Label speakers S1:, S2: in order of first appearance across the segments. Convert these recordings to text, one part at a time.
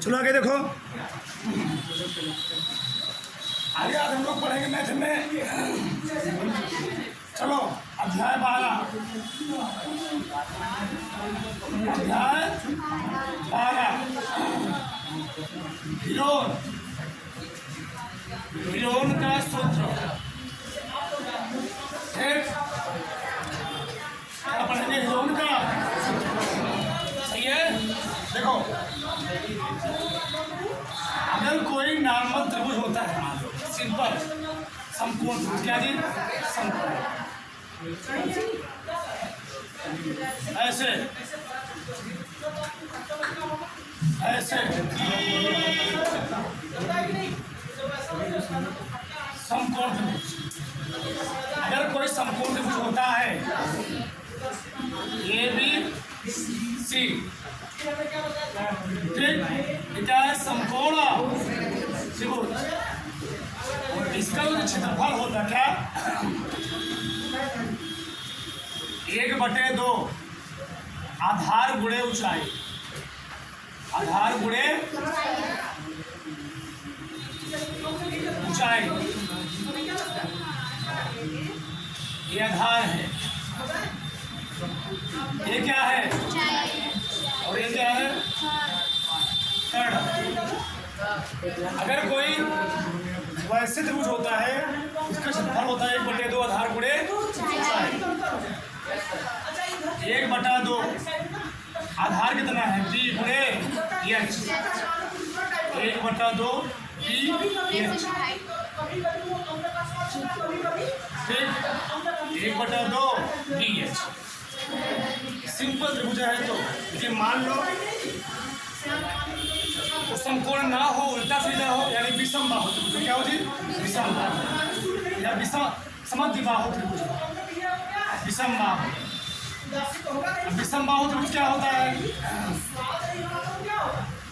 S1: चलो आगे देखो। आगे आज हम लोग पढ़ेंगे मैथ में। चलो अध्याय 12। अध्याय 12 हिरोन का सूत्र। क्या पढ़ेंगे? हिरोन का। सही है। देखो, अगर कोई नार्मल त्रिभुज होता है, सिंपल समकोण, क्या जी? समकोण। ऐसे ऐसे समकोण त्रिभुज। अगर कोई समकोण त्रिभुज होता है ए बी सी, ठीक, क्या है? समकोण त्रिभुज। इसका जो क्षेत्रफल होता क्या? 1/2 आधार गुणे ऊंचाई। आधार गुणे ऊंचाई, ये आधार है, ये क्या है? और ये क्या है? कर्ण। अगर कोई वैसे त्रिभुज होता है, उसका क्षेत्रफल होता है 1/2 आधार गुणे ऊंचाई। 1/2 आधार कितना है? b गुणे h। 1/2 b h, ठीक। 1/2 b h। सिंपल त्रिभुज है तो ये मान लो तो समकोण ना हो, उल्टा सीधा हो, यानी विषम बाहु त्रिभुज। क्या हो जी? विषम बाहु या समद्विबाहु त्रिभुज। विषम बाहु। विषम बाहु त्रिभुज क्या होता है?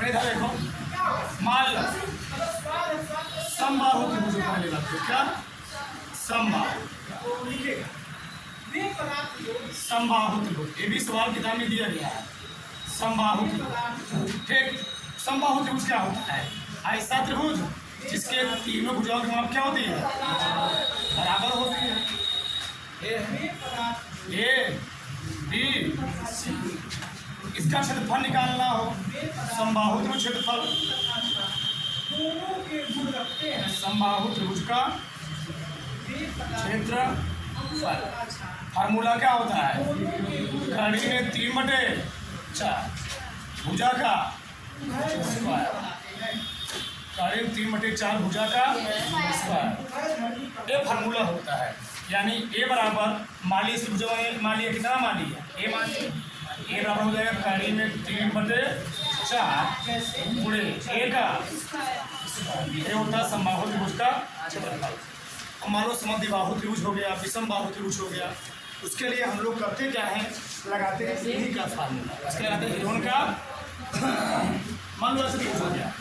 S1: इधर देखो, मान लो समबाहु त्रिभुज पहले बात तो क्या? समबाहु समबाहु त्रिभुज। ये भी सवाल किताब में दिया गया है। समबाहु त्रिभुज, ठीक। समबाहु त्रिभुज क्या होता है? ऐसा त्रिभुज जिसके तीनों भुजाओं की माप क्या होती है? बराबर होती है। A B C. इसका क्षेत्रफल निकालना हो, समबाहु त्रिभुज क्षेत्रफल, समबाहु त्रिभुज का क्षेत्रफल। फार्मूला क्या होता है? कड़ी में 3/4 भुजा का स्क्वायर। कड़ी में 3/4 भुजा का स्क्वायर, ये फार्मूला होता है। यानी ए बराबर, माली इस भुजा में माली कितना माली है? ए माली। ए बराबर हो जाएगा कड़ी में 3/4 गुणे ए का स्क्वायर। ये होता है समबाहु त्रिभुज का क्षेत्रफल। मान लो समद्विबाहु त्रिभुज हो गया, विषम बाहु त्रिभुज हो गया, उसके लिए हम लोग करते क्या है? लगाते हैं इन्हीं का फार्मूला। इसके लगाते हैं हिरोन का। मान लो ऐसे त्रिभुज हो गया,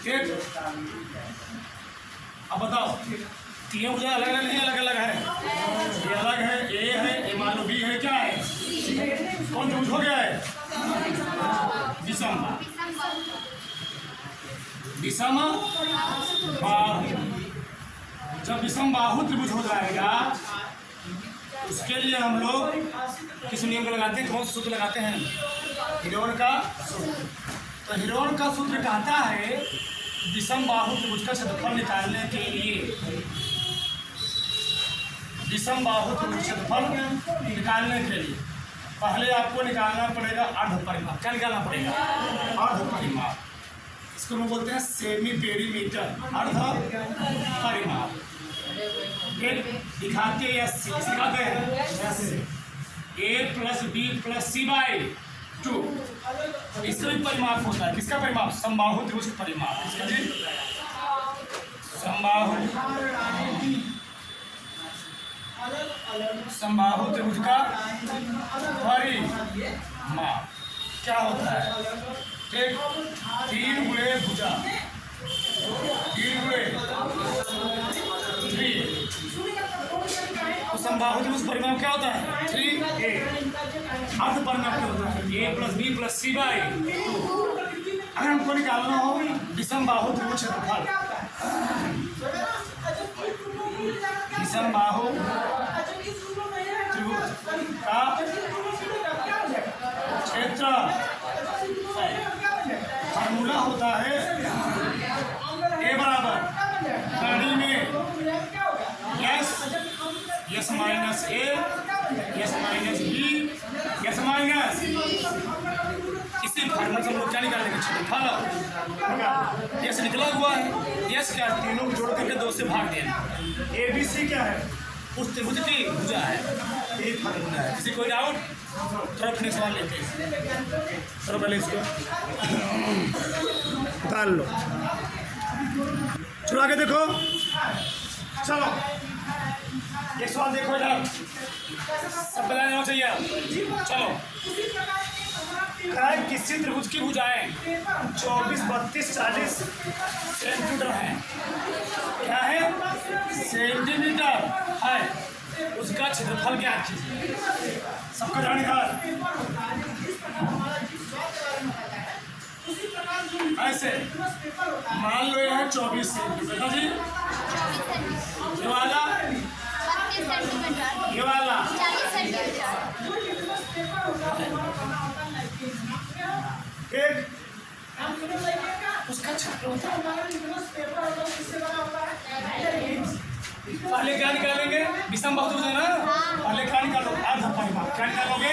S1: ठीक। अब बताओ, तीनों भुजा अलग अलग नहीं, अलग अलग है। ये अलग है, ए है, ये मान लो बी है, क्या है? कौन त्रिभुज हो गया है? विषम विषम बाहु। जब विषम बाहु त्रिभुज हो जाएगा, उसके लिए हम लोग किस नियम को लगाते हैं? कौन सा सूत्र लगाते हैं? हिरोन का सूत्र। तो हिरोन का सूत्र कहता है विषम बाहु त्रिभुज का क्षेत्रफल निकालने के लिए, विषम बाहु त्रिभुज क्षेत्रफल निकालने के लिए पहले आपको निकालना पड़ेगा अर्ध परिमाप। क्या निकालना पड़ेगा? अर्ध परिमाप। इसको हम बोलते हैं सेमी पेरीमीटर, अर्ध परिमाप। दिखाते हैं दिखाते हैं a + b + c/2। इसका भी परिमाप होता है। किसका परिमाप? समबाहु त्रिभुज का परिमाप। इसका जी समबाहु त्रिभुज का परिमाप क्या होता है? ठीक, 3 गुणे भुजा, 3 गुणे 3। तो समबाहु त्रिभुज परिमाप क्या होता है? 3a। अर्ध परिमाप क्या होता है? a + b + c/2। अगर हमको निकालना हो विषम बाहु त्रिभुज क्षेत्रफल, विषम बाहु त्रिभुज का क्षेत्र फार्मूला होता है a बराबर कड़ी में yes yes minus a yes minus b yes minus इसी फार्मूला से हम लोग क्या निकालेंगे? क्षेत्रफल। यस निकला हुआ है, यस क्या तीनों को जोड़ करके 2 से भाग देना। ए बी सी क्या है? उस त्रिभुज की भुजा है, एक फार्मूला है। किसी कोई डाउट? थोड़ा अपने सवाल लेते हैं, थोड़ा पहले इसको निकाल लो, चुरा के देखो। चलो एक सवाल देखो इधर, सब बता देना चाहिए। चलो किसी त्रिभुज की भुजाएं 24, 32, 40 सेंटीमीटर है। क्या है? सेंटीमीटर है। उसका क्षेत्रफल क्या कीजिए? सबका जानकार ऐसे मान लो ये है 24 सेंटीमीटर जी, ये वाला 40 सेंटीमीटर, एक उसका पहले क्या निकालेंगे? विषम बाहु त्रिभुज है ना, पहले क्या निकालो? अर्ध परिमाप। क्या निकालोगे?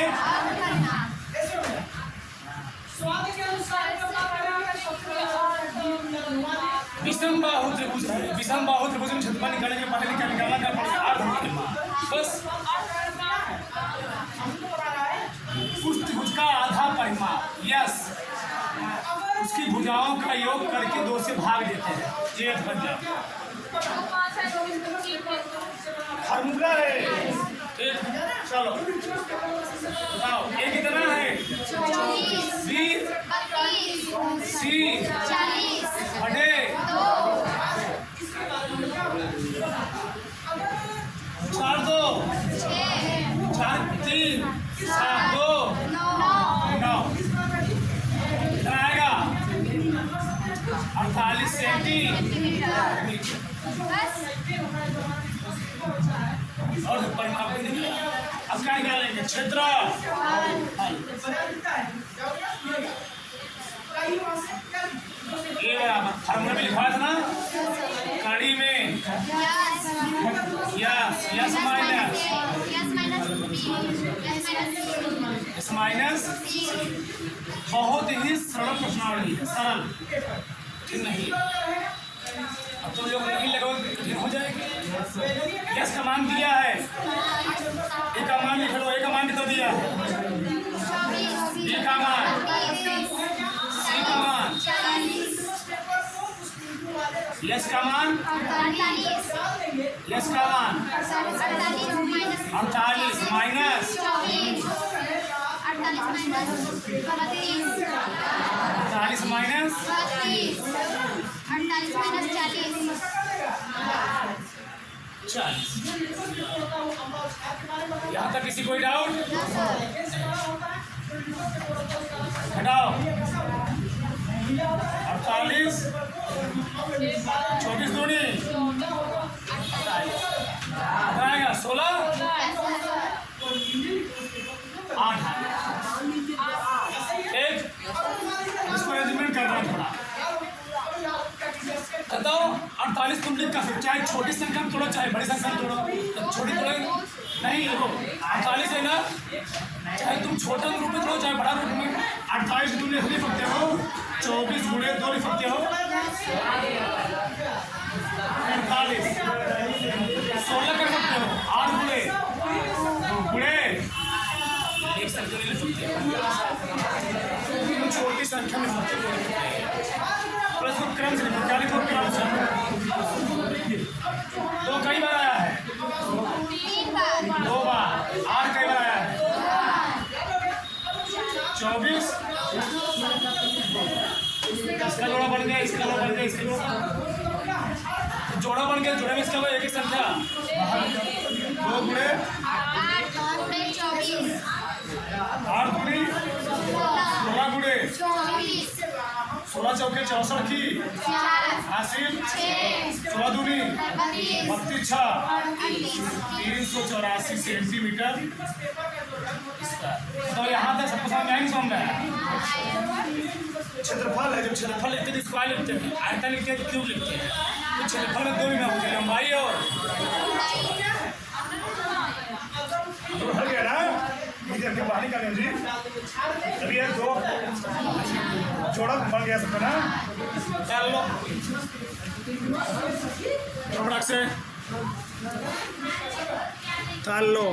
S1: विषम बाहु त्रिभुज है, विषम बाहु त्रिभुज में क्षेत्रफल निकालेंगे, पहले क्या निकालना? क्या पड़ेगा? अर्ध परिमाप। बस उस त्रिभुज का आधा परिमाप, यस, उसकी भुजाओं का योग करके 2 से भाग देते हैं, ये बन जाता है। फार्मूला है। चलो बताओ ए कितना है? बी सी बटे 4 2 4 3 7 2 9 कितना आएगा? 48 सेंटीमीटर। और परिमाप भी निकला। अब क्या निकालेंगे? क्षेत्र ये बराबर फार्मूला में लिखा था ना, कड़ी में यस माइनस बहुत ही सरल प्रश्नावली है, सरल नहीं। अब तुम लोग नहीं लगाओ कठिन हो जाएगी। यस का मान दिया है, ए का मान लिख लो। ए का मान कितना दिया है? बी का मान, सी का मान, यस का मान, यस का मान 48 माइनस 48 माइनस 40। यहाँ तक किसी कोई डाउट? हटाओ। 48 24 दूनी आएगा 16 8। एक इसको अरेंजमेंट कर रहा हूँ थोड़ा, बताओ। 48 तुम लिख कर चाहे छोटी संख्या में तोड़ो चाहे बड़ी संख्या में तोड़ो, छोटी तोड़ो नहीं। देखो 48 है ना, चाहे तुम छोटे रूप में तोड़ो चाहे बड़ा रूप में। 48 तुम लिख सकते हो, 24 गुणे 2 लिख सकते हो, 48 16 कर सकते हो, 8 गुणे एक संख्या लिख सकते हो, छोटी संख्या में सकते हो। प्लस क्रम से क्या लिखो? क्रम से 2 कई बार आया है? 2 बार। 8 कई बार आया है? 24। इसका जोड़ा बन गया, इसका जोड़ा बन गया, इसका जोड़ा बन गया। जोड़े में इसका एक ही संख्या 2 गुणे
S2: 8 और 24
S1: 8 दूनी 16 गुणे 16 चौके 64 की हासिल 16 दूनी 32 384 सेंटीमीटर। तो यहाँ तक सबको समझ में आएंगे समझ में? क्षेत्रफल है, जब क्षेत्रफल लिखते हैं स्क्वायर लिखते हैं, आयतन लिखते हैं तो क्यूब लिखते हैं। तो क्षेत्रफल में 2 विभाग होते हैं, लंबाई और हर गया ना के बाहर निकाले जी। अभी ये 2 जोड़ा बन गया सबका ना। चल लो से चल लो।